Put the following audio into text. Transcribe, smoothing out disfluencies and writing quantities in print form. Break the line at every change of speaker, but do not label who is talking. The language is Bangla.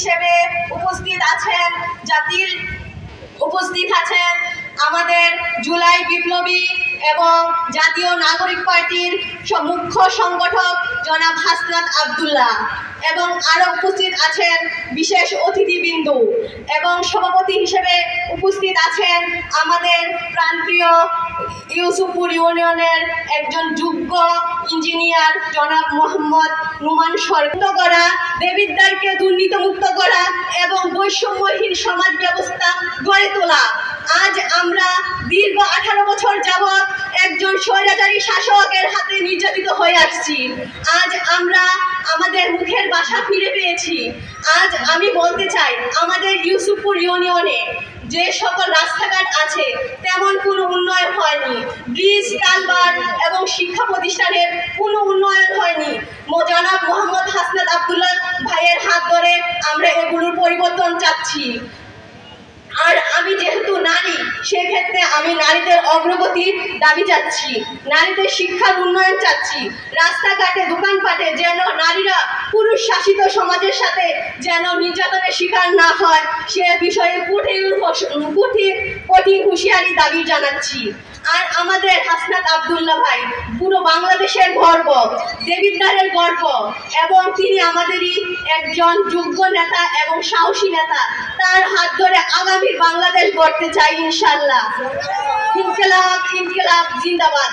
হিসেবে উপস্থিত আছেন আমাদের জুলাই বিপ্লবী এবং জাতীয় নাগরিক পার্টির মুখ্য সংগঠক জনাব হাসনাত আব্দুল্লাহ, এবং আরও উপস্থিত আছেন বিশেষ অতিথিবৃন্দ, এবং সভাপতি হিসেবে উপস্থিত আছেন আমাদের প্রান্তীয় ইউসুফপুর ইউনিয়নের একজন যোগ্য ইঞ্জিনিয়ার জনাব মোহাম্মদ নুমান সরকার করা, দেবিদ্বারকে দুর্নীতিমুক্ত করা এবং বৈষম্যহীন সমাজ ব্যবস্থা গড়ে তোলা। আজ আমরা দীর্ঘ 18 বছর যাবৎ একজন স্বৈরাচারী শাসকের হাতে নির্যাতিত হয়ে আসছি। আজ আমরা আমাদের মুখের ভাষা ফিরে পেয়েছি। আজ আমি বলতে চাই, আমাদের ইউসুফপুর ইউনিয়নে যে সকল রাস্তাঘাট আছে তেমন কোনো উন্নয়ন হয়নি, ব্রিজ, কালভার্ট এবং শিক্ষা প্রতিষ্ঠানের কোনো উন্নয়ন হয়নি। জনাব মোহাম্মদ হাসনাত আব্দুল্লাহ ভাইয়ের হাত ধরে আমরা এগুলোর পরিবর্তন চাচ্ছি। আর আমি যেহেতু নারী, সেক্ষেত্রে আমি নারীদের অগ্রগতির দাবি চাচ্ছি, নারীদের শিক্ষার উন্নয়ন চাচ্ছি। রাস্তাঘাটে, দোকানপাটে যেন নারীরা পুরুষ শাসিত সমাজের সাথে যেন নির্যাতনের শিকার না হয়, সে বিষয়ে কঠিন হুঁশিয়ারি দাবি জানাচ্ছি। আর আমাদের হাসনাত আব্দুল্লাহ ভাই পুরো বাংলাদেশের গর্ব, দেবিদ্বারের গর্ব, এবং তিনি আমাদেরই একজন যোগ্য নেতা এবং সাহসী নেতা। তার হাত ধরে আগামী বাংলাদেশ গড়তে চাই ইনশাআল্লাহ। ইনকিলাব জিন্দাবাদ।